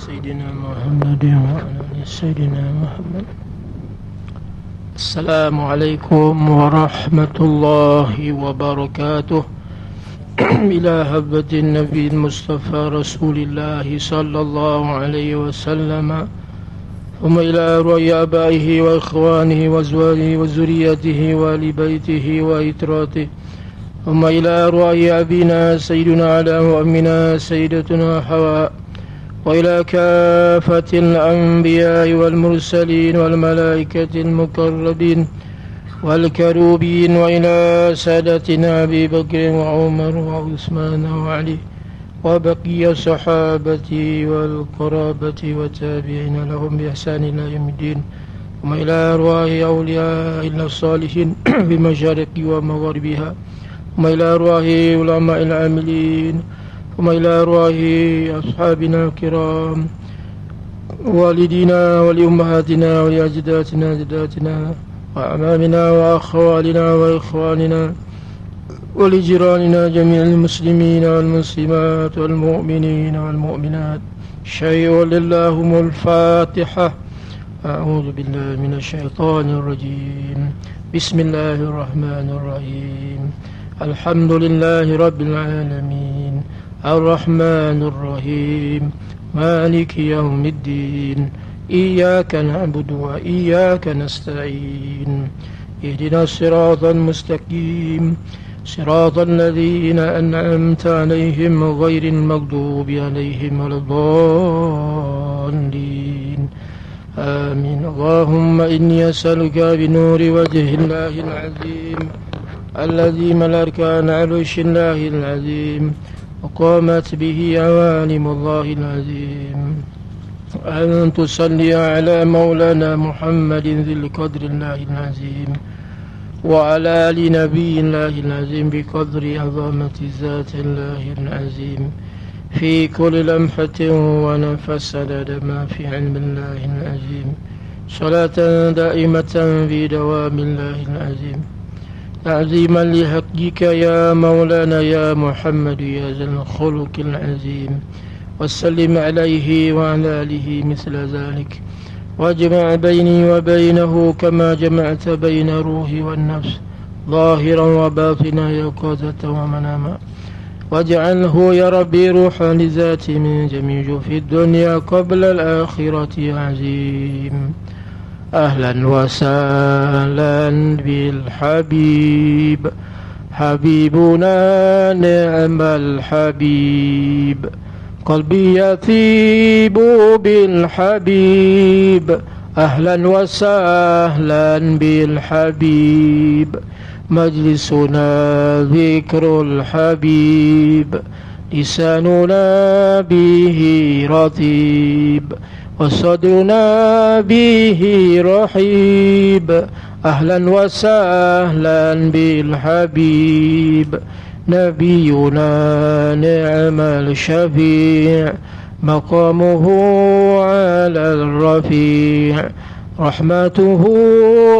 سيدنا محمد وعلى آل سيدنا محمد. السلام عليكم ورحمة الله وبركاته. إلى هبة النبي المصطفى رسول الله صلى الله عليه وسلم، ثم إلى أرواح آبائه وإخوانه وأزواجه وذريته وآل بيته وإتراته، ثم إلى أرواح أبينا سيدنا على وأمنا سيدتنا حواء، وإلى كافة الأنبياء والمرسلين والملائكة المقربين والكروبين، وإلى سادتنا أبي بكر وعمر وعثمان وعلي وبقي الصحابة والقرابة والتابعين لهم بإحسان إلى يوم الدين، ثم إلى أرواح أولياء الصالحين بمشارق ومغاربها، ثم إلى أرواح علماء العاملين، ثم إلى أرواح أصحابنا الكرام، والدينا ولأمهاتنا ولأجدادنا جداتنا وأعمامنا وأخوالنا وإخواننا ولجيراننا جميع المسلمين والمسلمات والمؤمنين والمؤمنات. شيء لله الفاتحة. أعوذ بالله من الشيطان الرجيم. بسم الله الرحمن الرحيم. الحمد لله رب العالمين الرحمن الرحيم مالك يوم الدين. إياك نعبد وإياك نستعين. اهدنا الصراط المستقيم، صراط الذين أنعمت عليهم غير المغضوب عليهم ولا الضالين. آمين. اللهم إني أسألك بنور وجه الله العظيم الذي ملأ أركان عرش الله العظيم وقامت به عوالم الله العظيم، أن تصلي على مولانا محمد ذي القدر الله العظيم وعلى آل نبي الله العظيم بقدر عظمة ذات الله العظيم في كل لمحة ونفس عدد ما في علم الله العظيم، صلاة دائمة في دوام الله العظيم، تعظيما لحقك يا مولانا يا محمد يا ذا الخلق العظيم، وسلم عليه وعلى آله مثل ذلك، واجمع بيني وبينه كما جمعت بين روحي والنفس ظاهرا وباطنا يقظة ومناما، واجعله يا ربي روحا لذاتي من جميع في الدنيا قبل الآخرة يا عظيم. أهلا وسهلا بالحبيب، حبيبنا نعم الحبيب، قلبي يثيب بالحبيب. أهلا وسهلا بالحبيب، مجلسنا ذكر الحبيب، لساننا به رطيب، وصدرنا به رحيب. أهلا وسهلا بالحبيب، نبينا نعم الشفيع، مقامه على الرفيع، رحمته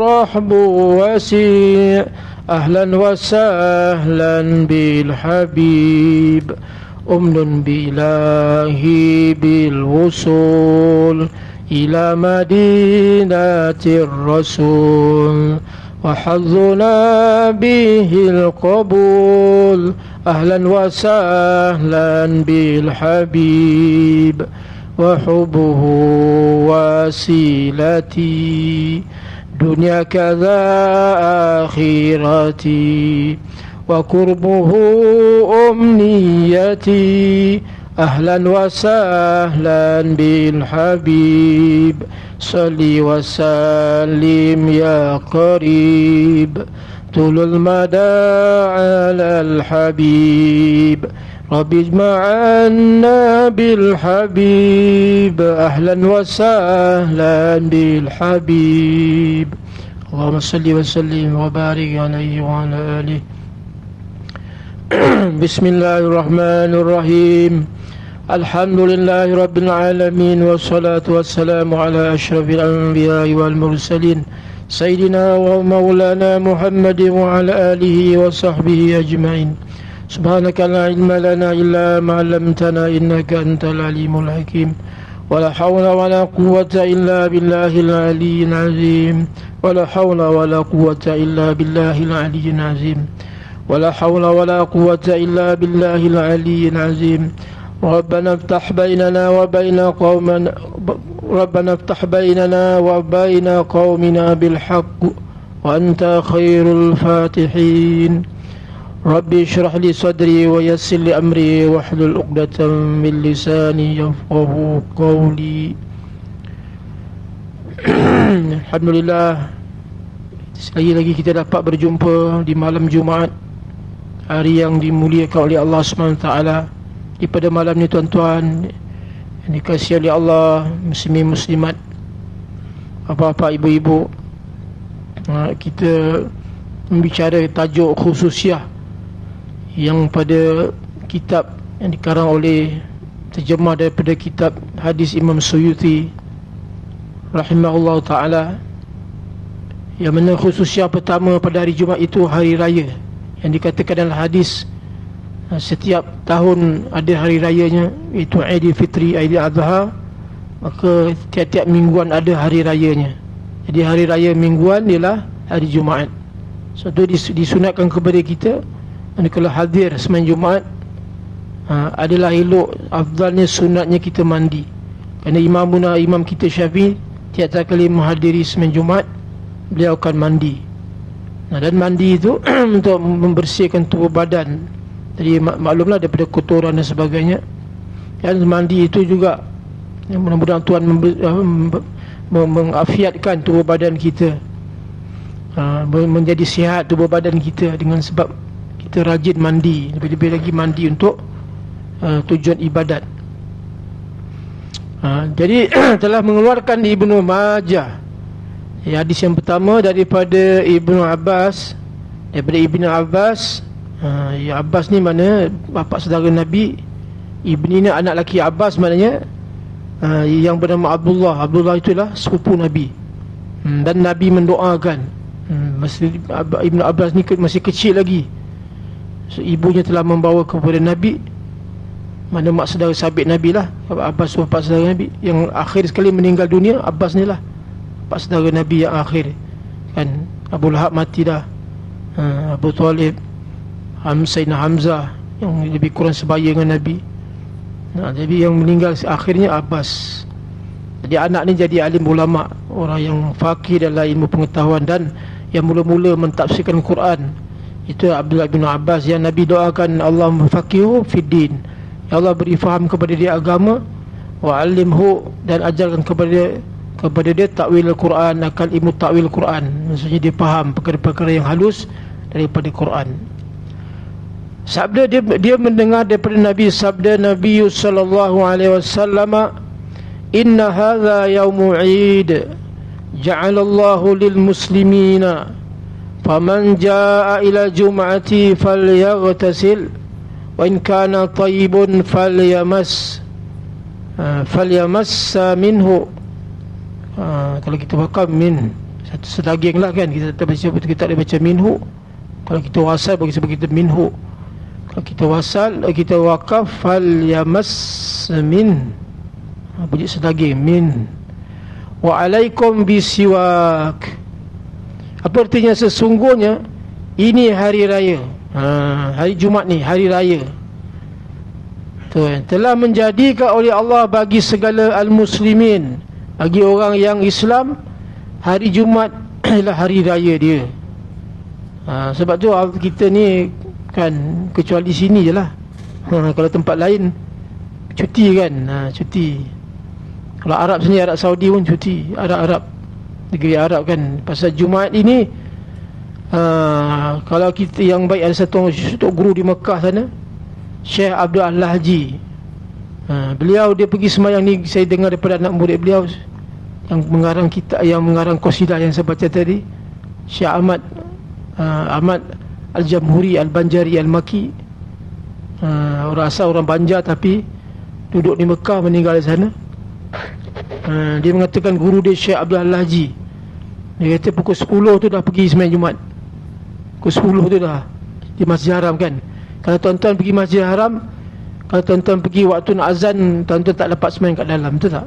رحب وسيع. أهلا وسهلا بالحبيب، أمن بإلهي بالوصول إلى مدينة الرسول، وحظنا به القبول. أهلا وسهلا بالحبيب، وحبه وسيلتي دنيا كذا آخرتي، وقربه أمنيتي. أهلا وسهلا بالحبيب، صلي وسلم يا قريب، طول المدى على الحبيب. رب اجمعنا بالحبيب، أهلا وسهلا بالحبيب. اللهم صل وسلم وبارك عليه وعلى آله. بسم الله الرحمن الرحيم. الحمد لله رب العالمين، والصلاة والسلام على أشرف الأنبياء والمرسلين سيدنا ومولانا محمد وعلى آله وصحبه أجمعين. سبحانك لا علم لنا إلا ما علمتنا إنك أنت العليم الحكيم. ولا حول ولا قوة إلا بالله العلي العظيم ولا حول ولا قوة إلا بالله العلي العظيم ولا حول ولا قوة إلا بالله العلي العظيم ربنا افتح بيننا وبين قومنا ربنا افتح بيننا وبين قومنا بالحق وأنت خير الفاتحين ربي اشرح لي صدري ويسر لي أمري واحلل عقدة من لساني يفقهوا قولي. Alhamdulillah, sekali lagi kita dapat berjumpa di malam Jumaat, hari yang dimuliakan oleh Allah SWT. Di pada malam ni tuan-tuan yang dikasihi oleh Allah, muslimin muslimat, apa-apa ibu-ibu, kita membicara tajuk khususiah yang pada kitab yang dikarang oleh terjemah daripada kitab hadis Imam Suyuti rahimahullah ta'ala, yang mana khususiah pertama pada hari Jumaat itu hari raya, yang dikatakan dalam hadis setiap tahun ada hari rayanya, iaitu Aidil Fitri, Aidil Adha, maka tiap-tiap mingguan ada hari rayanya. Jadi hari raya mingguan ialah hari Jumaat. So itu disunatkan kepada kita, dan kalau hadir semain Jumaat, adalah elok, afdalnya, sunatnya kita mandi. Kerana imam kita Syafi'i tiap-tiap kali menghadiri semain Jumaat, beliau akan mandi. Dan mandi itu untuk membersihkan tubuh badan. Jadi maklumlah daripada kotoran dan sebagainya. Dan mandi itu juga, mudah-mudahan Tuhan mengafiatkan tubuh badan kita, menjadi sihat tubuh badan kita dengan sebab kita rajin mandi, lebih-lebih lagi mandi untuk tujuan ibadat. Jadi telah mengeluarkan Ibnu Majah hadis yang pertama daripada Ibnu Abbas. Abbas ni mana bapa saudara Nabi, Ibni ni anak lelaki Abbas, maknanya yang bernama Abdullah. Abdullah itulah sepupu Nabi. Dan Nabi mendoakan, Ibnu Abbas ni masih kecil lagi, so, ibunya telah membawa kepada Nabi, mana mak saudara sabit Nabi lah. Abbas bapa saudara Nabi yang akhir sekali meninggal dunia. Abbas ni lah bapa saudara Nabi yang akhir kan. Abu Lahab mati dah, Abu Talib, Sayyidina Hamzah yang lebih kurang sebaya dengan Nabi. Jadi yang meninggal akhirnya Abbas. Jadi anak ni jadi alim ulama, orang yang faqih dalam ilmu pengetahuan, dan yang mula-mula mentafsirkan Quran itu Abdullah bin Abbas, yang Nabi doakan Allah faqihu fid din, ya Allah beri faham kepada dia agama, wa alimhu, dan ajarkan kepada dia takwil Quran, akan ilmu takwil Quran, maksudnya dia faham perkara-perkara yang halus daripada Quran. Sabda dia mendengar daripada Nabi, sabda Nabi sallallahu alaihi wasallam, inna hadza yaumu 'id ja'alallahu lil muslimina faman jaa'a ila jum'ati falyaghtasil wa in kana tayyibun falyamassa minhu. Kalau kita baca min satu sedaging lah kan, kita tak baca minhu. Kalau kita wasal bagi sebab kita minhu. Kalau kita wasal, kita wakaf, falyamas min, bunyi sedaging min. Wa alaikum bisiwak. Apa artinya? Sesungguhnya ini hari raya, hari Jumaat ni hari raya tu, telah menjadikan oleh Allah bagi segala al-muslimin, bagi orang yang Islam, hari Jumaat ialah hari raya dia. Sebab tu kita ni kan, kecuali sini je lah, kalau tempat lain cuti kan, cuti. Kalau Arab sini, Arab Saudi pun cuti, Arab negeri Arab kan. Pasal Jumaat ini, kalau kita yang baik, ada satu guru di Mekah sana, Syekh Abdul Al-Lahji, beliau dia pergi semayang ni, saya dengar daripada anak murid beliau yang mengarang kitab, yang mengarang qasidah yang saya baca tadi, Syekh Ahmad Al-Jamhuri Al-Banjari Al-Maki, orang asal orang Banjar tapi duduk di Mekah, meninggal di sana. Dia mengatakan guru dia Syekh Abdul Al-Lahji, dia kata pukul 10 tu dah pergi sembahyang Jumaat. Pukul 10 tu dah di Masjid Haram kan. Kalau tuan-tuan pergi Masjid Haram, Kalau tuan-tuan pergi waktu nak azan, tuan-tuan tak dapat sembahyang kat dalam, betul tak?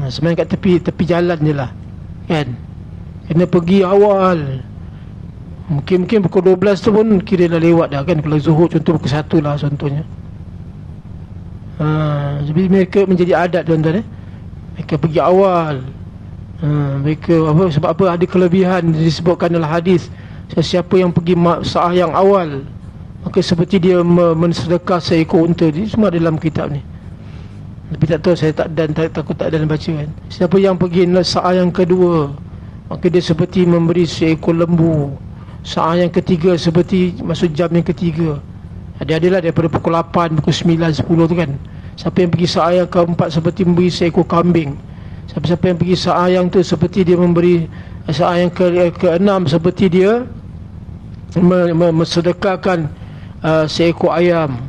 Sembahyang kat tepi jalan je lah, kan? Kena pergi awal. Mungkin pukul 12 tu pun kira dah lewat dah, kan? Kalau zuhur contoh pukul 1 lah contohnya. Jadi mereka menjadi adat, tuan-tuan. Mereka pergi awal. Mereka sebab apa? Ada kelebihan disebutkan dalam hadis. Sesiapa yang pergi saat yang awal, maka seperti dia mensedekah seekor unta. Ini semua dalam kitab ni. Tapi tak tahu, saya takut tak ada dalam baca, kan. Siapa yang pergi saat yang kedua, maka dia seperti memberi seekor lembu. Saat yang ketiga seperti masuk jam yang ketiga. Ada-adalah daripada pukul 8, pukul 9, 10 tu, kan. Siapa yang pergi saat yang keempat seperti memberi seekor kambing. Siapa yang pergi saat yang tu seperti dia memberi. Saat yang keenam seperti dia mensedekahkan seekor ayam.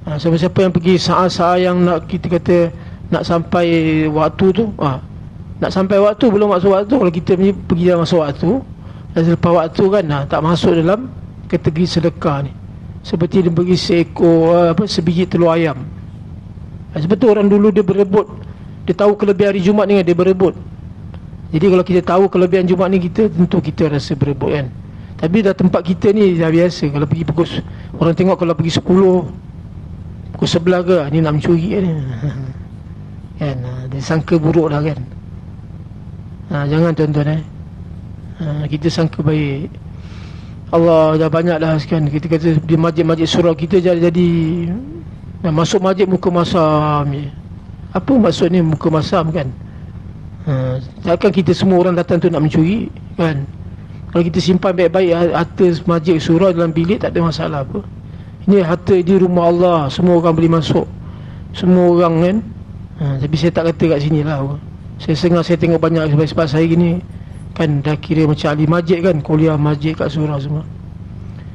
Siapa-siapa yang pergi saat-saat yang nak, kita kata nak sampai waktu tu, nak sampai waktu belum masuk waktu. Kalau kita pergi dah masuk waktu, dan selepas waktu, kan, tak masuk dalam kategori sedekah ni. Seperti dia bagi seekor sebiji telur ayam. Sebab tu orang dulu dia berebut. Dia tahu kelebihan hari Jumaat ni, dia berebut. Jadi kalau kita tahu kelebihan Jumaat ni, tentu kita rasa berebut, kan. Tapi dah tempat kita ni dah biasa. Kalau pergi pukul, orang tengok kalau pergi 10, pukul 11 ke, ni nak mencuri, kan. Kan, dia sangka buruk dah, kan. Jangan, tuan-tuan. Kita sangka baik. Allah dah banyak dah, kan. Kita kata di masjid-masjid surau kita jadi masuk masjid muka masam je. Apa maksud ni muka masam, kan? Takkan kita semua orang datang tu nak mencuri, kan? Kalau kita simpan baik-baik harta masjid surau dalam bilik, tak ada masalah apa. Ini harta di rumah Allah, semua orang boleh masuk, semua orang, kan. Tapi saya tak kata kat sini lah. Saya tengok banyak sebab saya gini, kan, dah kira macam ahli masjid, kan. Kuliah masjid kat surau semua.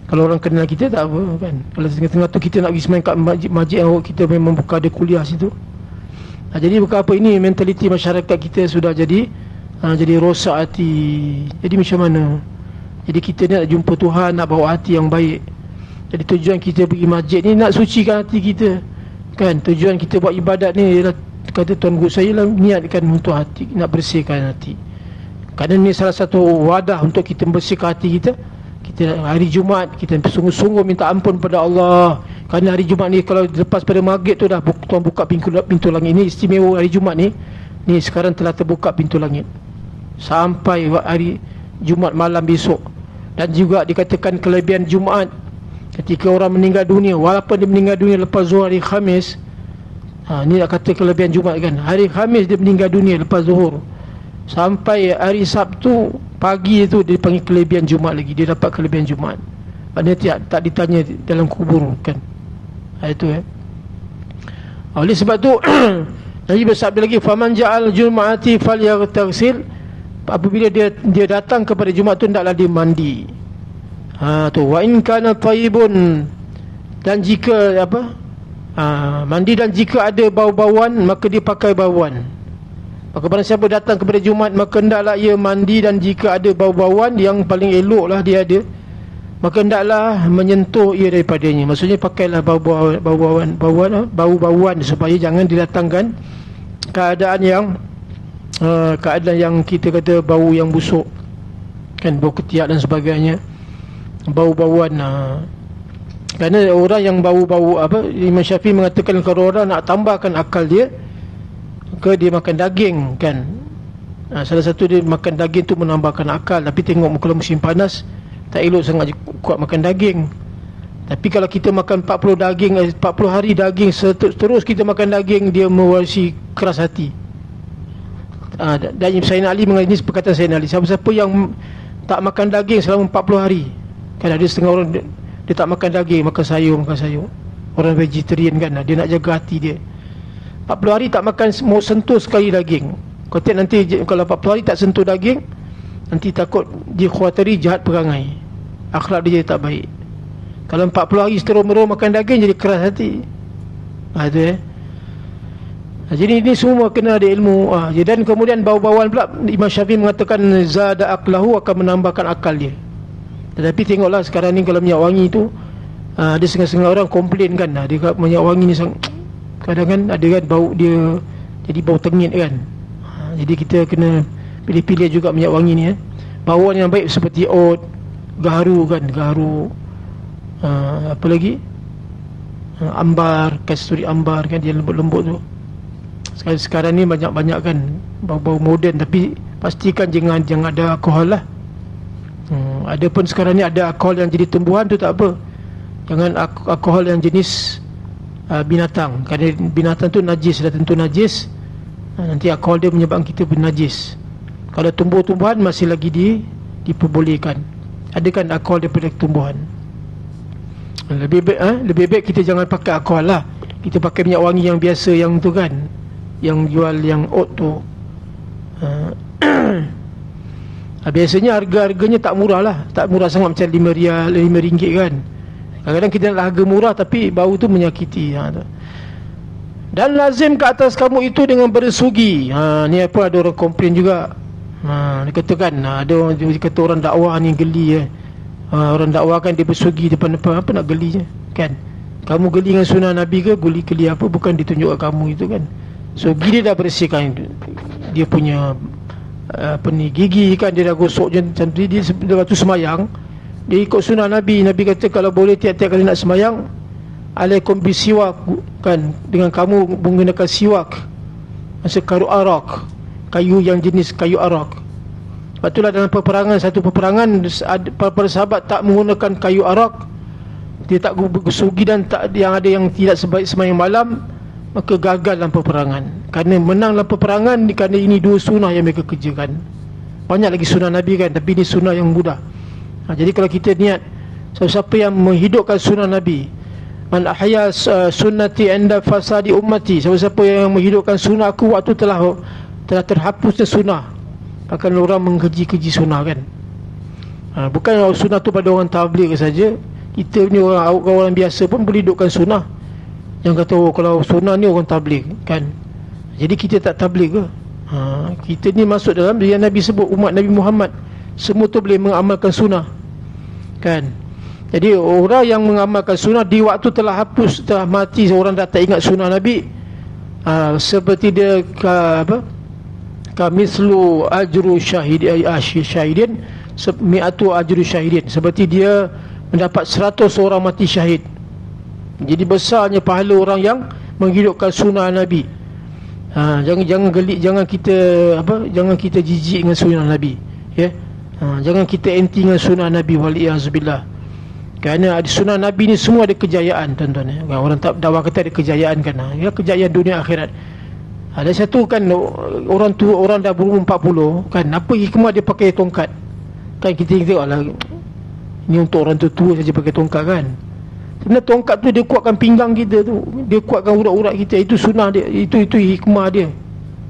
Kalau orang kenal kita tak apa, kan. Kalau tengah-tengah tu kita nak pergi semain kat masjid yang kita memang buka ada kuliah situ. Jadi bukan apa, ini mentaliti masyarakat kita sudah jadi rosak hati. Jadi macam mana? Jadi kita ni nak jumpa Tuhan, nak bawa hati yang baik. Jadi tujuan kita pergi masjid ni nak sucikan hati kita, kan. Tujuan kita buat ibadat ni ialah, kata Tuan Guru saya lah, niatkan untuk hati, nak bersihkan hati. Kerana ni salah satu wadah untuk kita membersihkan hati kita. Kita hari Jumaat kita sungguh-sungguh minta ampun pada Allah. Kerana hari Jumaat ni, kalau lepas pada maghrib tu dah Tuan buka pintu langit. Ni istimewa hari Jumaat ni. Ni sekarang telah terbuka pintu langit sampai hari Jumaat malam besok. Dan juga dikatakan kelebihan Jumaat, ketika orang meninggal dunia, walaupun dia meninggal dunia lepas zuhur hari Khamis, ni nak kata kelebihan Jumaat, kan. Hari Khamis dia meninggal dunia lepas zuhur, sampai hari Sabtu pagi tu dia panggil kelebihan Jumaat lagi. Dia dapat kelebihan Jumaat. Maknanya tak ditanya dalam kubur, kan. Itu, oleh sebab tu Nabi bersabda lagi, faman ja'al jum'ati falyaghtasil. Apabila dia datang kepada Jumaat tu, hendaklah dia mandi. Tu wa in kana tayyibun, dan jika mandi, dan jika ada bau-bauan maka dia pakai bauan. Maka barang siapa datang kepada Jumaat, maka hendaklah ia mandi, dan jika ada bau-bauan, yang paling eloklah dia ada, maka hendaklah menyentuh ia daripadanya. Maksudnya pakailah bau-bauan supaya jangan didatangkan keadaan yang kita kata bau yang busuk, kan, bau ketiak dan sebagainya, bau-bauan. Kerana orang yang bau-bau Imam Syafi'i mengatakan kalau orang nak tambahkan akal dia, dia makan daging, kan. Salah satu dia makan daging tu menambahkan akal. Tapi tengok kalau musim panas, tak elok sangat kuat makan daging. Tapi kalau kita makan 40 hari daging terus kita makan daging, dia mewarisi keras hati. Dan Sayyidina Ali mengenai ini, perkataan Sayyidina Ali, siapa-siapa yang tak makan daging selama 40 hari, kan, ada setengah orang dia tak makan daging, makan sayur. Orang vegetarian, kan, dia nak jaga hati dia. 40 hari tak makan, mau sentuh sekali daging. Kau tengok nanti, kalau 40 hari tak sentuh daging, nanti takut dia khawatiri jahat perangai, akhlak dia jadi tak baik. Kalau 40 hari seterus-menerus makan daging, jadi keras hati. Itu, jadi ini semua kena ada ilmu. Dan kemudian bau-bauan pula, Imam Syafi'i mengatakan zada aqlahu, akan menambahkan akal dia. Tetapi tengoklah sekarang ni, kalau minyak wangi tu Ada setengah-setengah orang komplain kan, dia minyak wangi ni kadang kan ada kan bau dia jadi bau tengit kan. Jadi kita kena pilih-pilih juga minyak wangi ni. Bauan yang baik seperti oud, gaharu kan, gaharu, apa lagi, ambar, kasturi ambar kan, dia lembut-lembut tu. Sekarang ni banyak-banyak kan bau-bau moden, tapi pastikan jangan ada alkohol lah. Ada pun sekarang ni ada alkohol yang jadi tumbuhan tu tak apa. Jangan alkohol yang jenis binatang. Kerana binatang tu najis, dah tentu najis. Nanti alkohol dia menyebabkan kita bernajis. Kalau tumbuh-tumbuhan masih lagi diperbolehkan. Ada kan alkohol daripada tumbuhan. Lebih baik kita jangan pakai alkohol lah. Kita pakai minyak wangi yang biasa, yang tu kan, yang jual yang oat tu. Biasanya harganya tak murah lah. Tak murah sangat, macam RM5 kan. Kadang-kadang kita nak harga murah tapi bau tu menyakiti. Dan lazim ke atas kamu itu dengan bersugi. Ni apa, ada orang komplain juga. Dia kata kan, ada orang dia kata orang dakwah ni geli. Orang dakwah kan dia bersugi depan-depan, apa nak gelinya kan. Kamu geli dengan sunnah Nabi ke, geli apa, bukan ditunjuk kat kamu itu kan. Sugi dia dah bersihkan dia punya gigi kan, dia dah gosok je macam tu. Dia waktu semayang dia ikut sunnah Nabi. Nabi kata kalau boleh tiap-tiap kali nak semayang, alaikum bisiwak kan, dengan kamu menggunakan siwak, maksud kayu arak, kayu yang jenis kayu arak. Sebab itulah dalam satu peperangan para sahabat tak menggunakan kayu arak, dia tak bersugi, dan yang ada yang tidak sebaik semayang malam, maka gagal dalam peperangan. Kerana menang dalam peperangan kerana ini dua sunnah yang mereka kerjakan. Banyak lagi sunnah Nabi kan, tapi ini sunnah yang mudah. Jadi kalau kita niat, siapa yang menghidupkan sunnah Nabi, man ahya sunnati inda fasadi ummati, siapa yang menghidupkan sunnah aku waktu telah terhapusnya sunnah. Akan orang mengkeji-keji sunnah kan. Bukan sunnah tu pada orang tabligh saja. Kita ni orang biasa pun boleh hidupkan sunnah. Yang kata kalau sunnah ni orang tabligh kan. Jadi kita tak tabligh ke? Kita ni masuk dalam yang Nabi sebut, umat Nabi Muhammad semua tu boleh mengamalkan sunnah kan. Jadi orang yang mengamalkan sunnah di waktu telah hapus, telah mati, orang dah tak ingat sunnah Nabi, seperti dia kamislu ajru syahidin mi'atu ajru syahidin, seperti dia mendapat 100 orang mati syahid. Jadi besarnya pahala orang yang menghidupkan sunnah Nabi. Jangan gelik, jangan kita jijik dengan sunnah Nabi, ya. Jangan kita anti dengan sunnah Nabi, waliyazubillah. Kerana sunnah Nabi ni semua ada kejayaan, tuan-tuan. Orang tak dakwah kata ada kejayaan kan, ya, kejayaan dunia akhirat. Ada satu kan, orang tua, orang dah berumur 40 kan, apa hikmah dia pakai tongkat kan. Kita tengok lah, ni untuk orang tua saja pakai tongkat kan. Sebenarnya tongkat tu dia kuatkan pinggang kita tu, dia kuatkan urat-urat kita. Itu sunnah dia, itu hikmah dia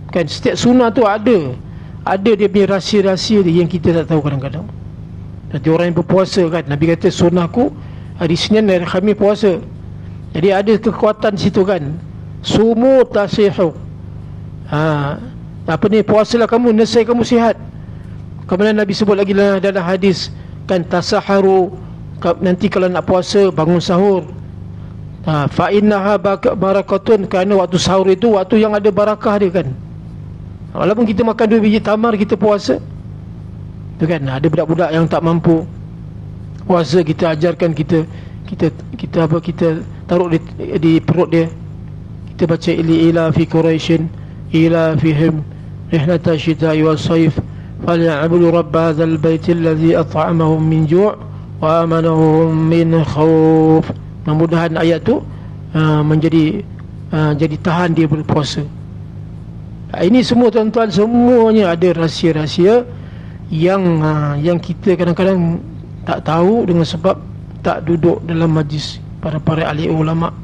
kan. Setiap sunnah tu ada dia punya rahsia-rahsia dia yang kita tak tahu kadang-kadang. Nanti orang yang berpuasa kan, Nabi kata sunnahku hari Senin dan hari Khamis puasa. Jadi ada kekuatan situ kan. Sumu tasihu, apa ni, puasalah kamu, nesai kamu sihat. Kemudian Nabi sebut lagi dalam hadis kan, tasaharu, nanti kalau nak puasa bangun sahur. Fa innaha barakatun, kerana waktu sahur itu waktu yang ada barakah dia kan. Walaupun kita makan 2 biji tamar, kita puasa tu kan. Ada budak-budak yang tak mampu puasa, kita ajarkan, kita taruh di perut dia, kita baca ila fi quraisyin ila fihim rihlata syita'i was sayf falyabudu rabb hadzal bait alladhi at'amahum min ju' wa amanahum min khauf. Mudah-mudahan ayat tu jadi tahan dia berpuasa. Ini semua tuan-tuan, semuanya ada rahsia-rahsia yang kita kadang-kadang tak tahu dengan sebab tak duduk dalam majlis para ahli ulama.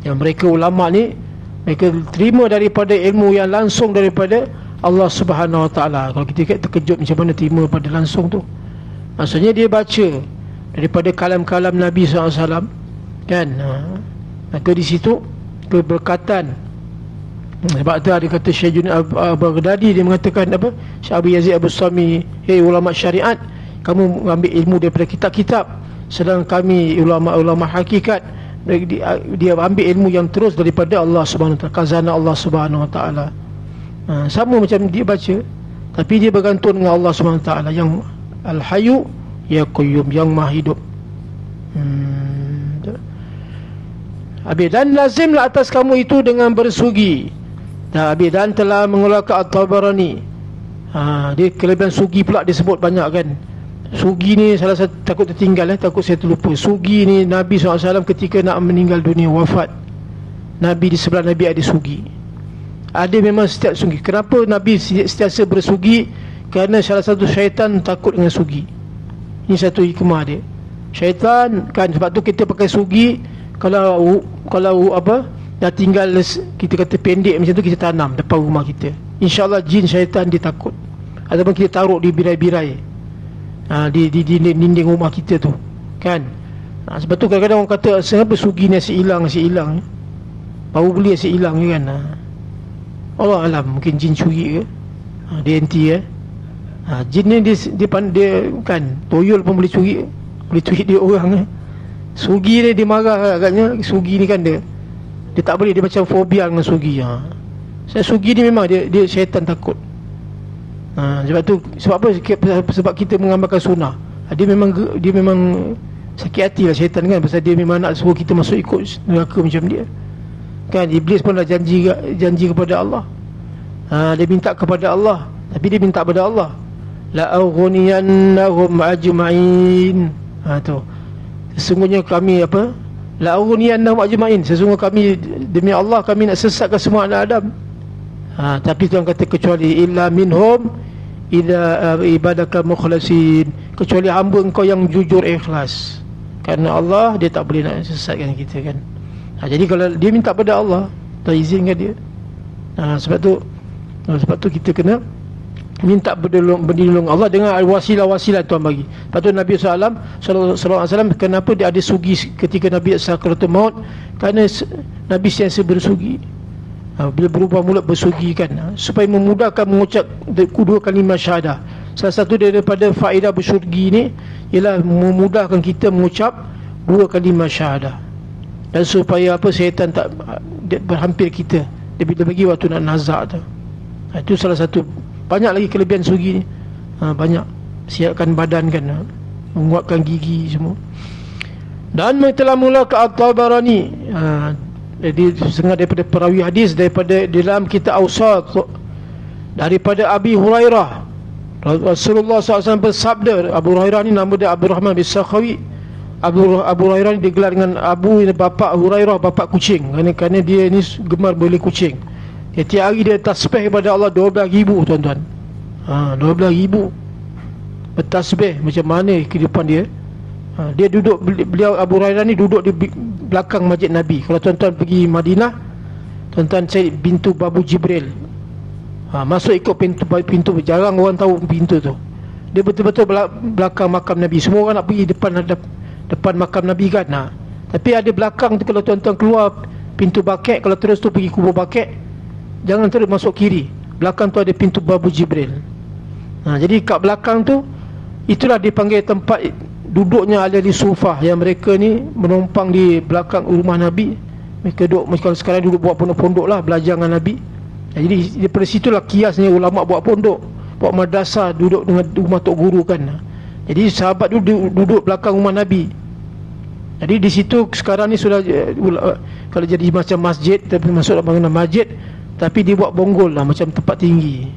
Yang mereka ulama ni, mereka terima daripada ilmu yang langsung daripada Allah Subhanahu Wa Taala. Kalau kita terkejut macam mana terima pada langsung tu, maksudnya dia baca daripada kalam-kalam Nabi SAW kan. Maka di situ keberkatan. Sebab tu ada kata Syekh Junaid Al-Baghdadi, dia mengatakan apa, Syekh Abu Yazid Abu Sami, hei ulama syariat, kamu ambil ilmu daripada kitab-kitab, Sedang kami ulama-ulama hakikat, dia ambil ilmu yang terus daripada Allah Subhanahu Wa Taala, khazanah Allah Subhanahu Wa Taala. Sama macam dia baca, tapi dia bergantung dengan Allah Subhanahu Wa Taala yang Al-Hayyu Ya Qayyum, yang Maha Hidup. Habis, dan lazimlah atas kamu itu dengan bersugi. Habis, dan telah mengeluarkan At-Tabarani. Dia kelebihan sugi pula disebut banyak kan. Sugi ni salah satu, takut tertinggal, takut saya terlupa. Sugi ni Nabi SAW ketika nak meninggal dunia, wafat, Nabi di sebelah Nabi ada sugi. Ada memang setiap sugi. Kenapa Nabi sentiasa bersugi? Kerana salah satu syaitan takut dengan sugi. Ini satu hikmah dia. Syaitan kan, sebab tu kita pakai sugi. Kalau apa, dah tinggal kita kata pendek macam tu, kita tanam depan rumah kita, InsyaAllah jin syaitan dia takut. Ataupun kita taruh di birai-birai, di dinding rumah kita tu kan. Sebab tu kadang-kadang orang kata, kenapa sugi ni asyik hilang, baru beli asyik hilang kan. Allah alam, mungkin jin curi ke, dia anti jin ni dia kan, toyol pun boleh curi dia orang. Sugi ni dia marah agaknya. Sugi ni kan dia tak boleh, dia macam fobia dengan sugi. Saya sugi ni memang dia syaitan takut. Sebab tu, sebab apa? Sebab kita mengamalkan sunnah. Dia memang sakit hati lah syaitan kan, pasal dia memang nak suruh kita masuk ikut neraka macam dia kan. Iblis pun dah janji kepada Allah. Dia minta kepada Allah, tapi dia minta kepada Allah, la aghniyannahum ajma'in. Tu sesungguhnya kami apa, la aghniyannahum ajma'in, sesungguhnya kami, demi Allah kami nak sesatkan semua anak Adam. Tapi Tuhan kata kecuali illa minhum idza ibadaka mukhlasin, kecuali hamba engkau yang jujur ikhlas. Kerana Allah, dia tak boleh nak sesatkan kita kan. Jadi kalau dia minta pada Allah, tak izinkan dia. Sebab tu kita kena minta berlindung Allah dengan wasilah-wasilah Tuhan bagi. Lepas tu Nabi SAW, kenapa dia ada sugi ketika Nabi sakaratul maut? Kerana Nabi sentiasa bersugi. Bila berubah mulut bersugi kan, supaya memudahkan mengucap kedua kalimah syahadah. Salah satu daripada faedah bersugi ni ialah memudahkan kita mengucap dua kalimah syahadah. Dan supaya apa, syaitan tak berhampir kita. Dia bagi waktu nak nazak tu. Itu salah satu. Banyak lagi kelebihan sugi ni. Banyak. Siapkan badan kan, menguatkan gigi semua. Dan telah mula ke At-Tabarani. Jadi setengah daripada perawi hadis daripada dalam kitab Awsat, daripada Abi Hurairah, Rasulullah SAW bersabda. Abu Hurairah ni nama dia Abdurrahman bin Sakhawi. Abu Hurairah ni digelar dengan Abu, bapa Hurairah, bapa kucing, kerana dia ni gemar beli kucing. Tiap hari dia tasbih kepada Allah 12,000 tuan-tuan. 12,000 bertasbih. Macam mana kehidupan dia. Dia duduk, beliau Abu Hurairah ni duduk di belakang masjid Nabi. Kalau tuan-tuan pergi Madinah, tuan-tuan cari pintu Babu Jibril, masuk ikut pintu, jarang orang tahu pintu tu. Dia betul-betul belakang makam Nabi. Semua orang nak pergi depan makam Nabi kan. Tapi ada belakang tu, kalau tuan-tuan keluar pintu Baqi', kalau terus tu pergi kubur Baqi', jangan terus masuk kiri. Belakang tu ada pintu Babu Jibril. Jadi kat belakang tu, itulah dipanggil tempat duduknya ahli sufah, yang mereka ni menumpang di belakang rumah Nabi. Mereka duduk, kalau sekarang duduk buat pondok-pondok lah, belajar dengan Nabi. Jadi daripada situlah kiasnya ulama buat pondok, buat madrasah, duduk dengan rumah tok guru kan. Jadi sahabat duduk belakang rumah Nabi. Jadi di situ sekarang ni sudah kalau jadi macam masjid, tapi masuk dalam bangunan masjid, tapi dia buat bonggol lah, macam tempat tinggi.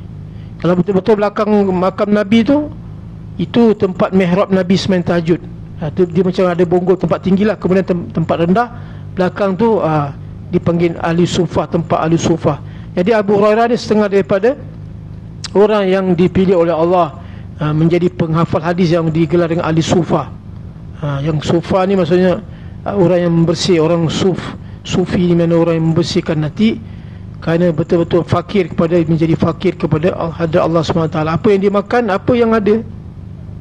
Kalau betul-betul belakang makam Nabi tu, itu tempat mihrab Nabi semain tahajud. Dia macam ada bonggol, tempat tinggi lah. Kemudian tempat rendah belakang tu dipanggil ahli sufah, tempat ahli sufah. Jadi Abu Hurairah ni setengah daripada orang yang dipilih oleh Allah menjadi penghafal hadis yang digelar dengan ahli sufah. Yang sufah ni maksudnya orang yang membersih, orang sufi ni mana orang yang membersihkan hati, kerana betul-betul fakir kepada, menjadi fakir kepada hadrat Allah SWT. Apa yang dia makan, apa yang ada,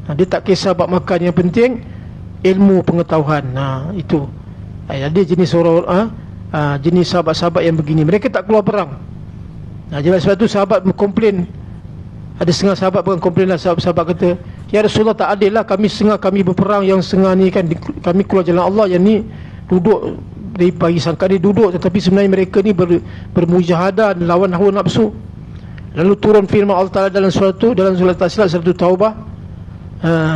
dia tak kisah bab makan. Yang penting ilmu pengetahuan. Itu ada jenis orang, jenis sahabat-sahabat yang begini. Mereka tak keluar perang. Sebab tu sahabat berkomplain. Ada setengah sahabat bukan komplain lah. Sahabat kata, Ya Rasulullah, tak adil lah, kami setengah kami berperang, yang setengah ni kan kami keluar jalan Allah, yang ni duduk. Dia bagi sangka dia duduk, tetapi sebenarnya mereka ni bermujahadah lawan hawa nafsu. Lalu turun firman Allah Ta'ala dalam surah Tak-Silap surah Taubah,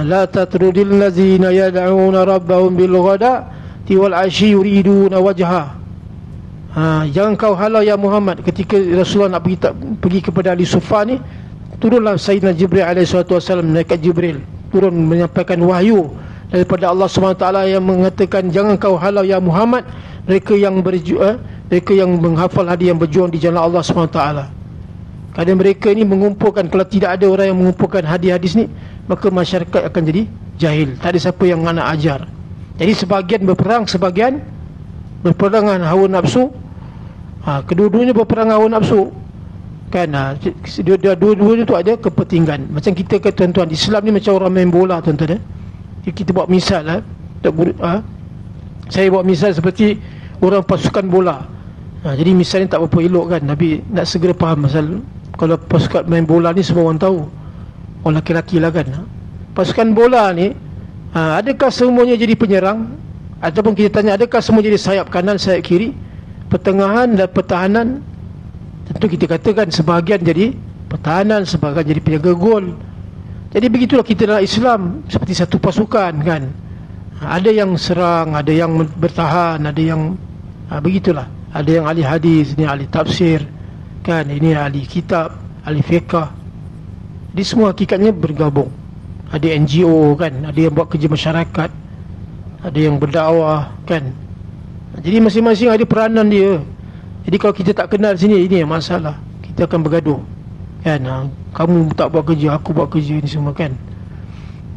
la tatrudil ladzina yad'una rabbahum bil ghadati wal 'ashyi yuriduna wajha. Jangan kau halau ya Muhammad. Ketika Rasulullah nak pergi kepada ahli Sufa ni, turunlah Sayyidina Jibril alaihi salatu wasallam, malaikat Jibril turun menyampaikan wahyu daripada Allah SWT yang mengatakan, jangan kau halau ya Muhammad mereka yang mereka yang menghafal hadis, yang berjuang di jalan Allah SWT. Kadang mereka ini mengumpulkan, kalau tidak ada orang yang mengumpulkan hadis-hadis ni, maka masyarakat akan jadi jahil, tak ada siapa yang nak ajar. Jadi sebahagian berperang, sebahagian berperangan hawa nafsu. Kedua-duanya berperang hawa nafsu kan. Dua-duanya tu ada kepentingan. Macam kita ke tuan-tuan, Islam ni macam orang main bola tuan-tuan. Kita buat misal saya buat misal seperti orang pasukan bola. Jadi misalnya tak berapa elok kan, Nabi nak segera faham pasal kalau pasukan main bola ni semua orang tahu, orang lelaki lah kan. Pasukan bola ni adakah semuanya jadi penyerang, ataupun kita tanya adakah semua jadi sayap kanan, sayap kiri, pertengahan dan pertahanan? Tentu kita katakan sebahagian jadi pertahanan, sebahagian jadi penjaga gol. Jadi begitulah kita dalam Islam, seperti satu pasukan kan. Ada yang serang, ada yang bertahan, ada yang begitulah. Ada yang ahli hadis, ini ahli tafsir kan, ini ahli kitab, ahli fiqh. Jadi semua hakikatnya bergabung. Ada NGO kan, ada yang buat kerja masyarakat, ada yang berdakwah kan. Jadi masing-masing ada peranan dia. Jadi kalau kita tak kenal sini, ini yang masalah, kita akan bergaduh kan. Kamu tak buat kerja, aku buat kerja, ni semua kan.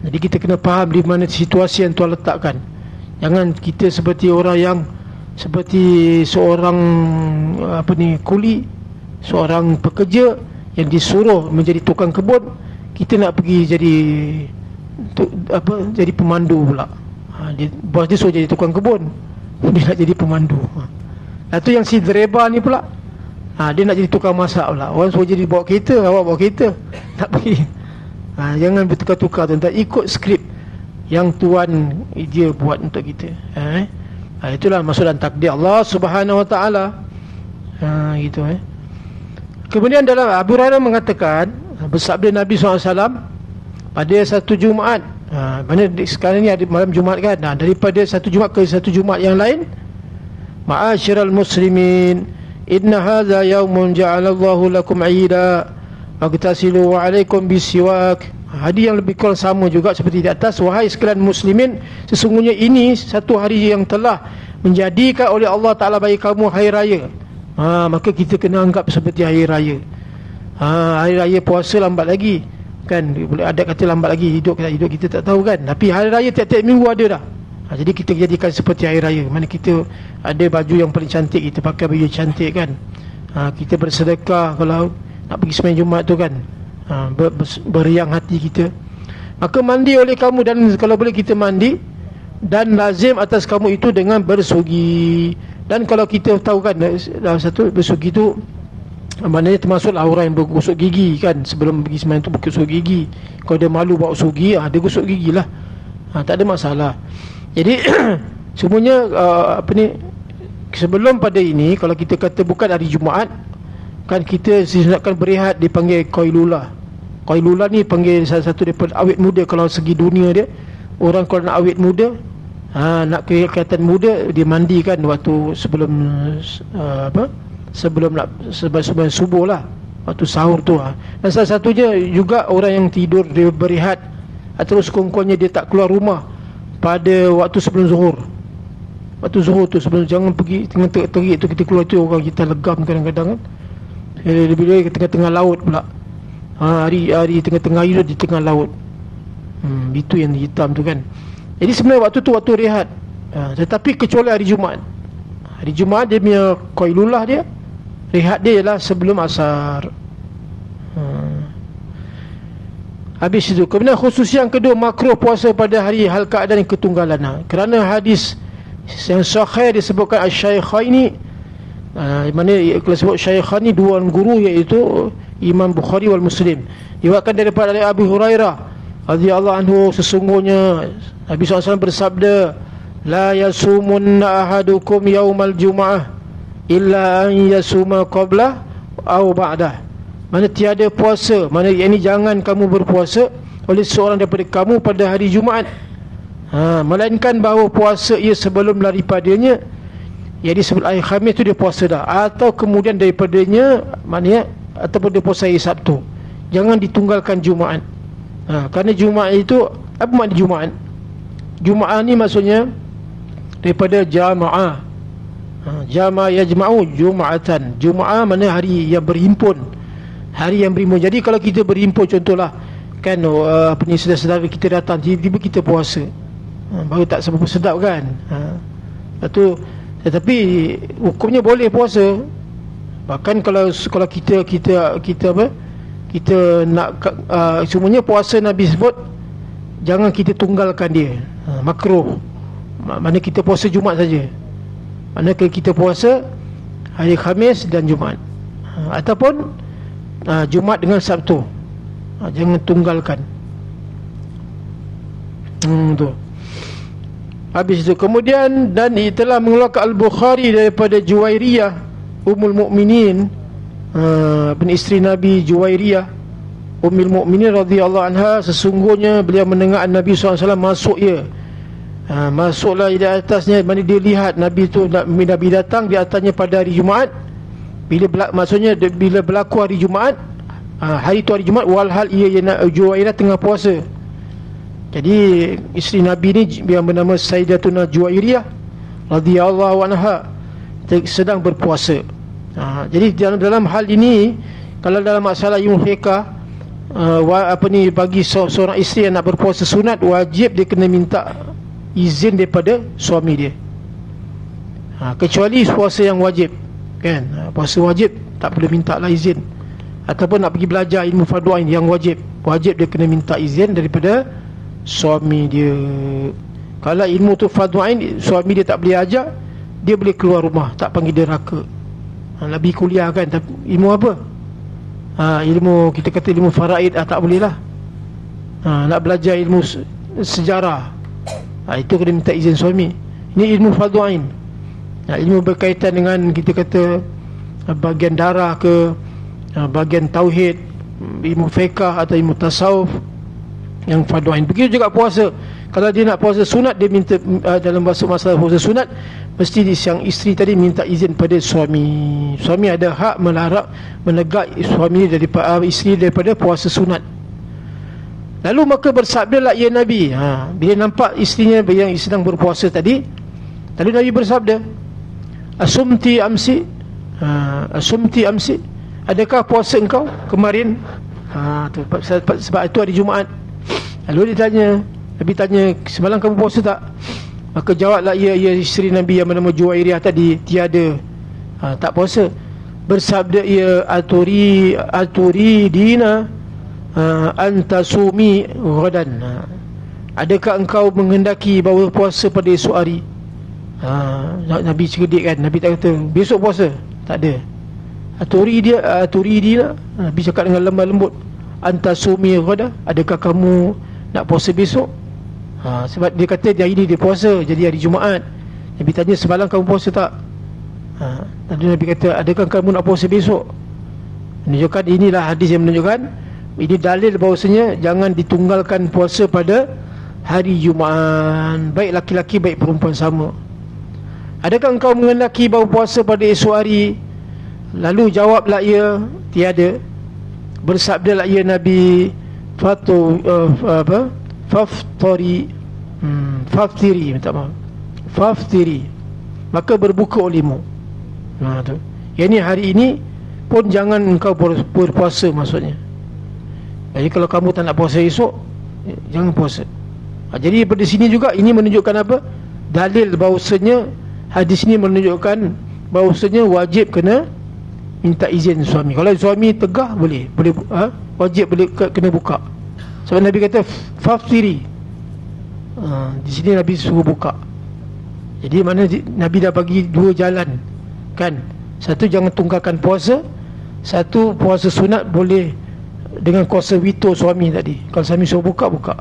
Jadi kita kena faham di mana situasi yang Tuhan letakkan. Jangan kita seperti orang yang seperti seorang kuli, seorang pekerja yang disuruh menjadi tukang kebun, kita nak pergi jadi pemandu pula. Bos dia suruh jadi tukang kebun, dia nak jadi pemandu. Itu yang si driver ni pula, dia nak jadi tukang masak pula. Orang suruh jadi bawa kereta, awak bawa kereta, nak pergi. Jangan bertukar-tukar tuan-tuan, ikut skrip yang Tuhan dia buat untuk kita. Itulah maksud dan takdir Allah Subhanahu Wa Taala. Gitu. Kemudian dalam Abu Hurairah mengatakan, bersabda Nabi SAW pada satu Jumaat, mana sekarang ni ada malam Jumaat kan, daripada satu Jumaat ke satu Jumaat yang lain, ma'asyiral muslimin, inna hadza yaumun ja'alallahu lakum 'ida waqtasilu wa 'alaikum bisiwak. Hadis yang lebih kurang sama juga seperti di atas. Wahai sekalian muslimin, sesungguhnya ini satu hari yang telah menjadikan oleh Allah Ta'ala bagi kamu hari raya. Maka kita kena anggap seperti hari raya. Hari raya puasa lambat lagi kan, boleh ada kata lambat lagi, hidup kita tak tahu kan. Tapi hari raya tiap-tiap minggu ada dah. Jadi kita jadikan seperti hari raya. Mana kita ada baju yang paling cantik, kita pakai baju cantik kan. Kita bersedekah kalau nak pergi sembahyang Jumaat tu kan. Beriang hati kita. Maka mandi oleh kamu, dan kalau boleh kita mandi, dan lazim atas kamu itu dengan bersugi. Dan kalau kita tahu kan, dalam satu bersugi itu maknanya termasuklah orang yang bergosok gigi kan. Sebelum pergi sembahyang tu bergosok gigi. Kalau dia malu bawa sugi, dia gosok gigi lah. Tak ada masalah. Jadi semuanya sebelum pada ini, kalau kita kata bukan hari Jumaat kan, kita disunatkan berehat, dipanggil Qailulah. Qailulah ni panggil salah satu daripada awet muda. Kalau segi dunia dia, orang kalau nak awet muda, nak kelihatan muda, dia mandi kan waktu sebelum sebelum subuh lah, waktu sahur tu. Dan salah satunya juga orang yang tidur, dia berehat atau sekongkolnya dia tak keluar rumah pada waktu sebelum zuhur. Waktu zuhur tu sebelum, jangan pergi tengah terik tu kita keluar, tu orang kita legam kadang-kadang kan. Lebih-lebih tengah-tengah laut pula. Hari tengah-tengah hari di tengah laut. Itu yang hitam tu kan. Jadi sebenarnya waktu tu waktu rehat. Tetapi kecuali hari Jumaat. Hari Jumaat dia punya qailullah dia, rehat dia ialah sebelum asar. Habis itu. Kemudian khusus yang kedua, makruh puasa pada hari hal keadaan ketunggalan. Kerana hadis yang sahih disebutkan asy-syaikhaini, mana kalau sebut syaikhan ni dua guru, iaitu Imam Bukhari wal Muslim. Diwakilkan daripada Abu Hurairah radhiyallahu anhu, sesungguhnya Nabi SAW bersabda, la yasumunna ahadukum yaumal jum'ah illa an yasuma qablah au ba'dah. Mana tiada puasa, mana ini jangan kamu berpuasa oleh seorang daripada kamu pada hari Jumaat, melainkan bahawa puasa ia sebelum daripadanya, jadi sebelum hari Khamis tu dia puasa dah, atau kemudian daripadanya, maknanya ataupun dia puasa hari Sabtu. Jangan ditunggalkan Jumaat. Kerana Jumaat itu, apa makna Jumaat? Jumaat ni maksudnya daripada jama'ah. Jama'a yajma'u Jum'atan. Jum'ah mana hari yang berhimpun, hari yang berimpun. Jadi kalau kita berhimpun, contohlah kan, apa ni, saudara-saudara kita datang, tiba-tiba kita puasa, baru tak seberapa sedap kan. Lepas tu, tetapi hukumnya boleh puasa. Bahkan kalau kita apa, kita nak semuanya puasa Nabi sebut jangan kita tunggalkan dia, makruh. Mana kita puasa Jumaat saja, mana kita puasa hari Khamis dan Jumaat, ataupun Jumaat dengan Sabtu, jangan tunggalkan. Tu. Habis itu kemudian, dan telah mengeluarkan Al-Bukhari daripada Juwairiyah Ummul Mukminin, bin isteri Nabi Juwairiyah Ummul Mukminin radhiyallahu anha, sesungguhnya beliau mendengar Nabi SAW masuk masuklah di atasnya, mana dia lihat Nabi tu, Nabi datang di atasnya pada hari Jumaat. Maksudnya bila berlaku hari Jumaat, hari tu hari Jumaat, walhal ia Juwairiyah tengah puasa. Jadi isteri Nabi ni yang bernama Sayyidatuna Juwairiyah radhiyallahu anha sedang berpuasa. Jadi dalam hal ini, kalau dalam masalah ilmu fiqh, bagi seorang isteri yang nak berpuasa sunat, wajib dia kena minta izin daripada suami dia. Kecuali puasa yang wajib kan, puasa wajib tak perlu minta lah izin. Ataupun nak pergi belajar ilmu fardu ain yang wajib dia kena minta izin daripada suami dia. Kalau ilmu tu fardu ain, suami dia tak boleh ajar, dia boleh keluar rumah, tak panggil dia raka. Lebih kuliah kan, ilmu apa? Ilmu, kita kata ilmu faraid, tak boleh lah. Nak belajar ilmu sejarah, itu kena minta izin suami. Ini ilmu fardu ain. Ilmu berkaitan dengan, kita kata, bahagian darah ke, bahagian tauhid, ilmu fiqh atau ilmu tasawuf, yang fardu ain. Begitu juga puasa. Kalau dia nak puasa sunat, dia minta, dalam masalah puasa sunat, mesti sang isteri tadi minta izin pada suami. Suami ada hak menegak suami daripada isteri daripada puasa sunat. Lalu maka bersabdalah ia Nabi, bila nampak isterinya yang sedang berpuasa tadi, lalu Nabi bersabda, asumti amsi, asumti amsi, adakah puasa engkau kemarin? Sebab itu hari Jumaat. Lalu dia tanya, Nabi tanya, semalam kamu puasa tak? Maka jawablah ia isteri Nabi yang bernama Juwairiyah tadi, tiada, tak puasa. Bersabda ia, aturi dina antasumi ghadan, adakah engkau menghendaki bahawa puasa pada esok hari? Nabi cerdik kan, Nabi tak kata besok puasa, tak ada. Aturi dina, Nabi cakap dengan lemah lembut, antasumi ghadan, adakah kamu nak puasa besok? Sebab dia kata hari ini dia puasa, jadi hari Jumaat. Nabi tanya, semalam kamu puasa tak? Tadi Nabi kata, adakah kamu nak puasa besok? Menunjukkan, inilah hadis yang menunjukkan, ini dalil bahawasanya jangan ditunggalkan puasa pada hari Jumaat, baik laki-laki baik perempuan sama. Adakah engkau menghendaki bahawa puasa pada esok hari? Lalu jawablah ia, tiada. Bersabdalah ia Nabi, faftiri, minta maaf, faftiri, maka berbuka olehmu. Yang ini hari ini pun jangan engkau berpuasa maksudnya. Jadi kalau kamu tak nak puasa esok, jangan puasa. Jadi pada sini juga ini menunjukkan apa? Dalil bahawasanya, hadis ini menunjukkan bahawasanya wajib kena minta izin suami. Kalau suami tegah boleh wajib boleh kena buka. Sebab Nabi kata faftiri, di sini Nabi suruh buka. Jadi mana Nabi dah bagi dua jalan kan. Satu, jangan tunggalkan puasa. Satu, puasa sunat boleh dengan kuasa veto suami tadi. Kalau suami suruh buka, buka.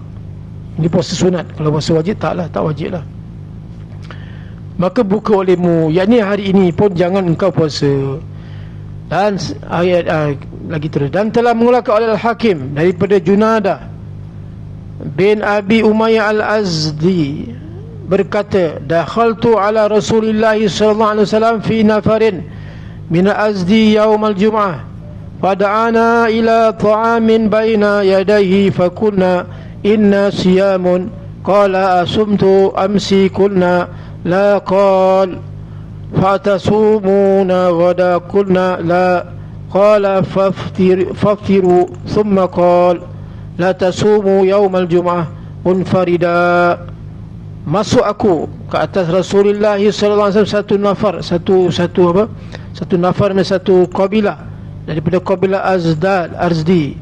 Ini puasa sunat. Kalau puasa wajib, taklah, tak wajib lah. Maka buka olehmu, yakni hari ini pun jangan engkau puasa. Dan ayat lagi terus, dan telah mengeluarkan oleh Al-Hakim daripada Junadah bin Abi Umayyah Al-Azdi berkata, dakhaltu ala Rasulillah sallallahu alaihi wasallam fi nafarin min Azdi yaum al-jum'ah fada'ana ila ta'amin baina yadayhi fakulna inna siyamun qala asumtu amsi kulna la qal fatasumuna ghada kulna la qala faftiru thumma qal la tasumu yaumal jum'ah munfarida. Masuk aku ke atas Rasulullah sallallahu alaihi wasallam satu nafar dan satu kabilah daripada kabilah Azdi.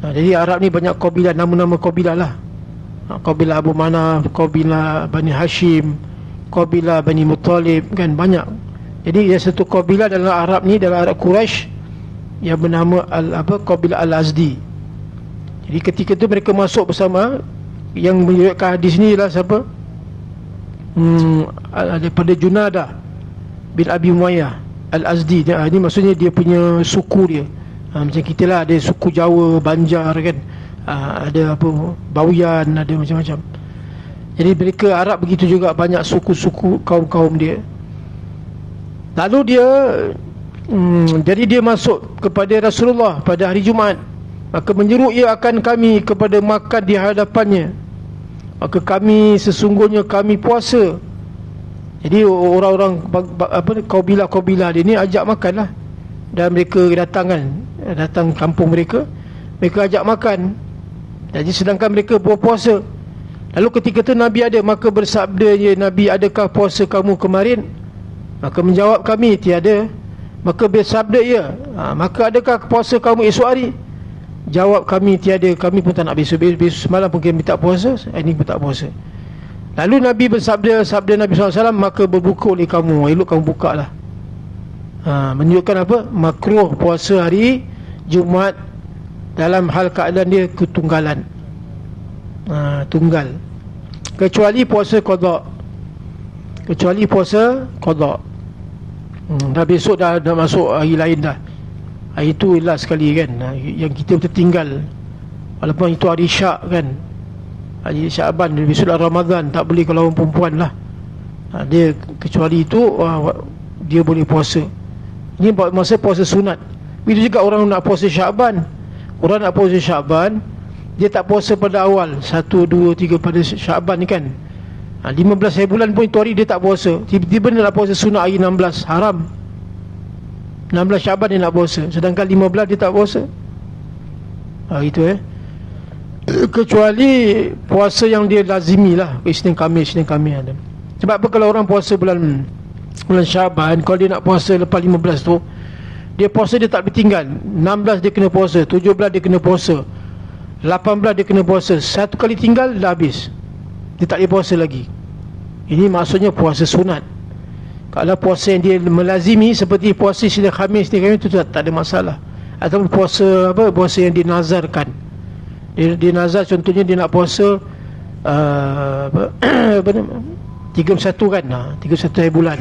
Jadi Arab ni banyak kabilah, nama-nama kabilah lah. Kabilah Abu Manaf, kabilah Bani Hashim, kabilah Bani Muttalib, kan banyak. Jadi ada satu kabilah dalam Arab ni, dalam Arab Quraisy, yang bernama kabilah Al-Azdi. Jadi ketika itu mereka masuk bersama. Yang meriwayatkan hadis ni ialah siapa? Daripada Junadah bin Abi Umayyah Al-Azdi. Ini maksudnya dia punya suku dia. Macam kita lah, ada suku Jawa, Banjar kan, ada apa, Bawian, ada macam-macam. Jadi mereka Arab begitu juga, banyak suku-suku, kaum-kaum dia. Lalu dia jadi dia masuk kepada Rasulullah pada hari Jumaat, maka menyeru ia akan kami kepada makan di hadapannya. Maka kami, sesungguhnya kami puasa. Jadi orang-orang kabilah-kabilah dia ni ajak makan lah. Dan mereka datang kampung mereka ajak makan. Jadi sedangkan mereka berpuasa. Lalu ketika itu Nabi ada, maka bersabda dia, Nabi, adakah puasa kamu kemarin? Maka menjawab kami, tiada. Maka bersabda ia, maka adakah puasa kamu esok hari? Jawab kami, tiada. Kami pun tak nak besok semalam pun kami tak puasa, ini pun tak puasa. Lalu Nabi bersabda, sabda Nabi SAW, maka berbuka oleh kamu, elok kamu buka lah. Menunjukkan apa? Makruh puasa hari Jumaat dalam hal keadaan dia ketunggalan, tunggal. Kecuali puasa qada. Dah besok dah masuk hari lain dah. Hari itu last sekali kan, yang kita tertinggal. Walaupun itu hari Syak kan, hari Syaban, besok dah Ramadan, tak boleh kalau orang perempuan lah. Dia kecuali itu dia boleh puasa. Ini masa puasa sunat. Begitu juga orang nak puasa Syaban. Orang nak puasa Syaban, dia tak puasa pada awal 1, 2, 3 pada Syaban ni kan. 15 hari bulan pun itu hari dia tak puasa. Tiba-tiba dia nak puasa sunat hari 16, haram. 16 Syaban dia nak puasa, sedangkan 15 dia tak puasa. Itu kecuali puasa yang dia lazimi lah, Isnin Khamis ada. Sebab apa, kalau orang puasa bulan Syaban, kalau dia nak puasa lepas 15 tu, dia puasa dia tak bertinggal. 16 dia kena puasa, 17 dia kena puasa, 18 dia kena puasa. Satu kali tinggal dah habis, dia tak boleh puasa lagi. Ini maksudnya puasa sunat. Kalau puasa yang dia melazimi seperti puasa Isnin Khamis itu tak ada masalah. Ataupun puasa yang dinazarkan. Dia nazar, contohnya dia nak puasa 31 kan, 31 hari bulan.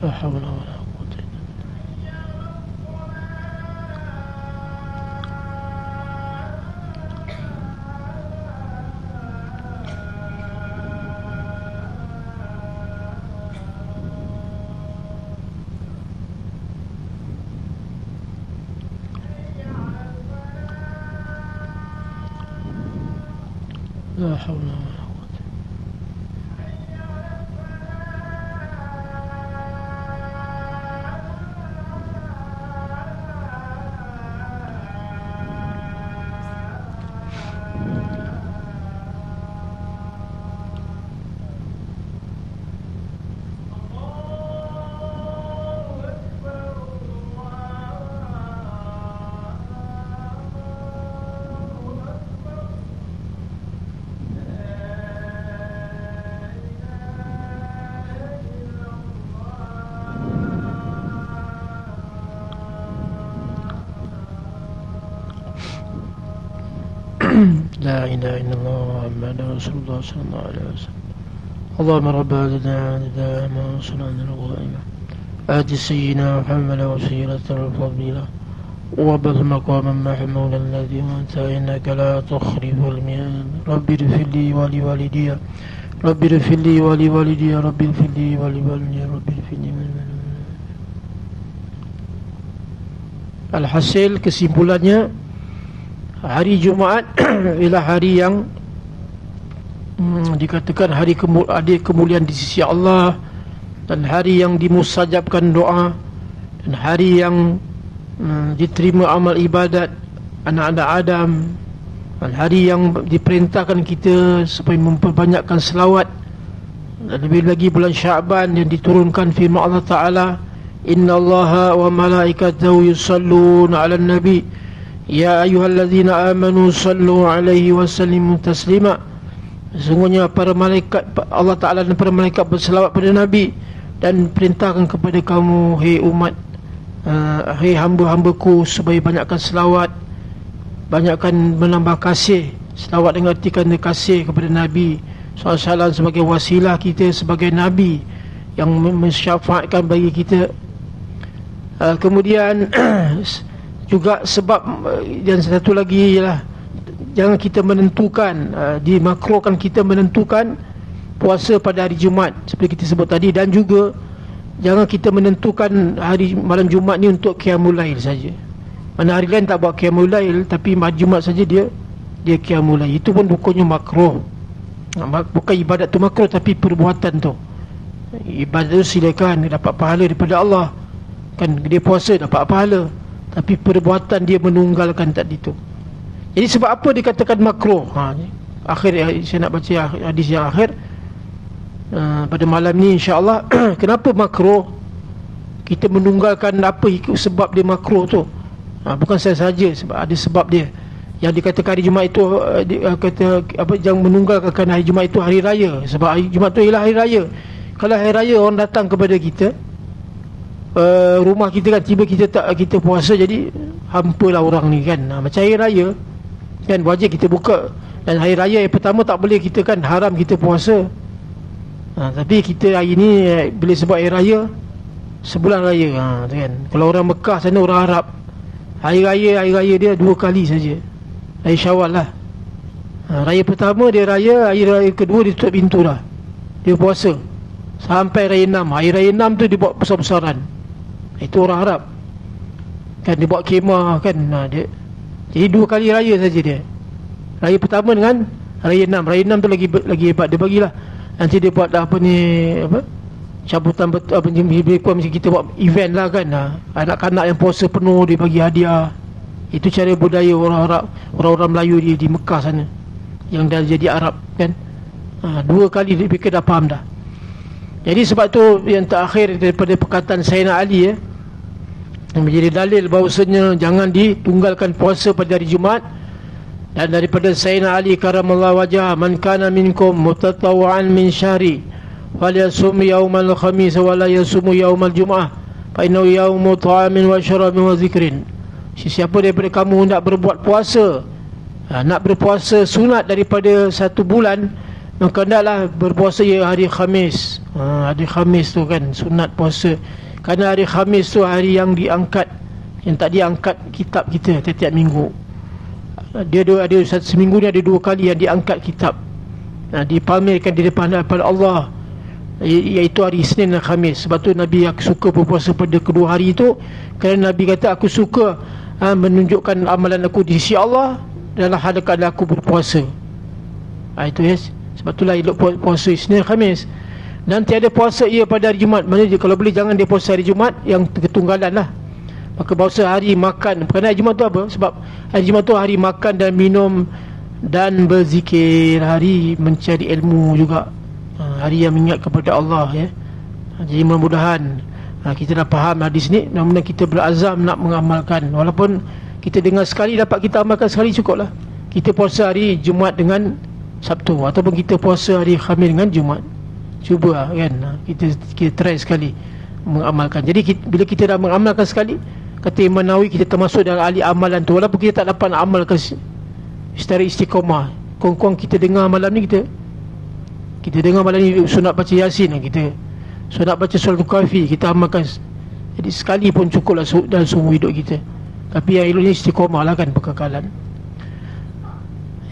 لا حول ولا قوة إلا بالله. لا حول ولا قوة. لا إله إلا الله محمد رسول الله صلى الله عليه وسلم. اللهم رب هذا الدعاء وصلى على الغائمة آت سيدنا محمد وسيلة الفضيلة وبث مقاما محمودا الذي وأنت إنك لا تخلف الميعاد. رب اغفر لي ولوالدي رب اغفر لي ولوالدي رب اغفر لي ولوالدي رب اغفر لي. Alhasil kesimpulannya, hari Jumaat ialah hari yang dikatakan hari kemuliaan di sisi Allah, dan hari yang dimustajabkan doa, dan hari yang diterima amal ibadat anak-anak Adam, dan hari yang diperintahkan kita supaya memperbanyakkan selawat, dan lebih lagi bulan Syaban yang diturunkan firman Allah Ta'ala, Inna Allaha wa malaikatahu yusalluna ala nabi Ya ayyuhalladzina amanu sallu alaihi wa sallimu taslima. Sesungguhnya para malaikat Allah Ta'ala dan para malaikat berselawat pada Nabi, dan perintahkan kepada kamu, hei umat, hei hamba-hambaku, supaya banyakkan selawat, banyakkan menambah kasih. Selawat dengan artikan kasih kepada Nabi SAW sebagai wasilah kita sebagai Nabi yang mensyafaatkan bagi kita. Kemudian juga sebab yang satu lagi ialah jangan kita menentukan, dimakruhkan kita menentukan puasa pada hari Jumaat seperti kita sebut tadi, dan juga jangan kita menentukan hari malam Jumaat ni untuk qiyamul lail saja. Mana hari lain tak buat qiyamul lail, tapi malam Jumaat saja dia qiyamul lail. Itu pun hukumnya makruh. Bukan ibadat tu makruh, tapi perbuatan tu. Ibadat tu silakan, dapat pahala daripada Allah. Kan dia puasa dapat pahala, tapi perbuatan dia menunggalkan tadi tu. Jadi sebab apa dikatakan makruh? Akhir saya nak baca hadis yang akhir pada malam ni insya-Allah. Kenapa makruh? Kita menunggalkan apa sebab dia makruh tu? Bukan saya saja, sebab ada sebab dia. Yang dikatakan hari Jumaat itu kata apa, jangan menunggalkan hari Jumaat itu hari raya, sebab hari Jumaat itu ialah hari raya. Kalau hari raya orang datang kepada kita, rumah kita kan, tiba kita puasa, jadi hampalah orang ni kan. Macam hari raya kan, wajib kita buka. Dan hari raya yang pertama tak boleh kita kan, haram kita puasa. Tapi kita hari ni bila sebab hari raya, sebulan raya kan. Kalau orang Mekah sana, orang Arab, hari raya dia 2 kali saja. Raya Syawal lah. Raya pertama dia raya, hari raya kedua dia tutup pintu dah, dia puasa sampai raya 6. Hari raya 6 tu dia buat besar-besaran. Itu orang Arab kan, dia buat kemah kan. Dia jadi 2 kali raya saja dia. Raya pertama dengan raya 6. Raya 6 tu lagi hebat. Dia bagilah, nanti dia buat apa ni, apa, cabutan betul, apa macam kita buat event lah kan. Anak-anak yang puasa penuh dia bagi hadiah. Itu cara budaya orang Arab, orang-orang Melayu di Mekah sana yang dah jadi Arab kan. 2 kali dia fikir dah faham dah. Jadi sebab tu yang terakhir daripada perkataan Sayyidina Ali yang menjadi dalil bahawasanya jangan ditunggalkan puasa pada hari Jumaat, Dan daripada Sayyidina Ali karamallahu wajhah, man kana minkum mutatawwa'an min syahri falyasum yaumal khamis wa la yasum yaumal jum'ah fa innahu yaumu ta'amin wa syarabin wa zikrin. Sesiapa daripada kamu nak berbuat puasa, nak berpuasa sunat daripada satu bulan, maka hendaklah berpuasa ya hari Khamis. Hari Khamis tu kan sunat puasa, kerana hari Khamis tu hari yang diangkat, yang tak diangkat kitab kita setiap minggu. Dia ada seminggu ni ada 2 kali yang diangkat kitab, dipamerkan di depan Allah, iaitu hari Isnin dan Khamis. Sebab tu Nabi aku suka berpuasa pada kedua hari itu, kerana Nabi kata aku suka menunjukkan amalan aku di sisi Allah dalam hadapan aku berpuasa. Itu yes. Sebab itulah elok puasa Isnin Khamis. Dan tiada puasa ia pada hari Jumaat. Maksudnya kalau boleh jangan dia puasa hari Jumaat, yang ketunggalan lah. Maka puasa hari makan. Kerana hari Jumaat tu apa? Sebab hari Jumaat tu hari makan dan minum dan berzikir, hari mencari ilmu juga, hari yang mengingat kepada Allah ya. Jadi mudah-mudahan kita dah faham hadis ni, namun kita berazam nak mengamalkan. Walaupun kita dengar sekali, dapat kita amalkan sekali cukuplah. Kita puasa hari Jumaat dengan Sabtu, ataupun kita puasa hari Khamis dengan Jumaat. Cuba kan, kita try sekali mengamalkan. Jadi bila kita dah mengamalkan sekali, kata Imam Nawawi, kita termasuk dalam ahli amalan tu. Walaupun kita tak dapat nak amalkan secara istiqamah, kong-kong kita dengar malam ni, kita dengar malam ni sunat baca Yasin, kita sunat baca Suratul Kahfi, kita amalkan. Jadi sekali pun cukuplah dalam semua hidup kita. Tapi yang eloknya istiqamah lah kan, kekekalan.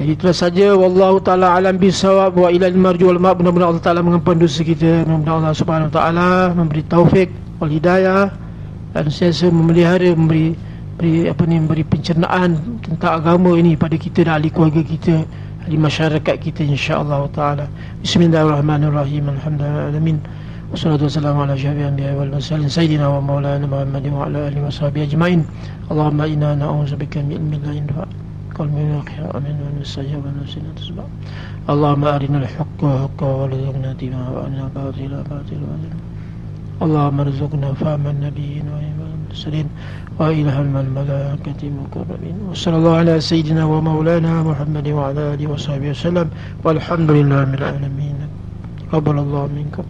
Jadi itulah saja. Wallahu ta'ala alam bisawab wa ilal marju wal ma'ab. Mudah-mudahan Allah Ta'ala mengampun dosa kita. Mudah-mudahan Allah Subhanahu Wa Ta'ala memberi taufik wal hidayah, dan sentiasa memelihara, memberi pencernaan tentang agama ini pada kita dan ahli keluarga kita, ahli masyarakat kita, insya-Allah Ta'ala. Bismillahirrahmanirrahim. Alhamdulillahirabbil alamin. Wassalatu wassalamu ala asyrafil anbiya'i wal mursalin sayyidina wa maulana Muhammadin wa ala alihi washabihi ajmain. Allahumma inna na'udzubika min ilmin la yanfa', qalbin yaqya, amin wa nusajjab wa nusina tasbah. Allahumma arinal haqqa haqqan warzuqna ittiba'ahu wa arina batila batilan. Allahumma arzuqna fahman nabiyyin wa imam mursalin wa ilhamal malaikati muqarrabin. Wa sallallahu ala sayyidina wa maulana Muhammadin wa ala alihi washabihi wasallam. Walhamdulillahil alamin. Qabbalallahu minkum.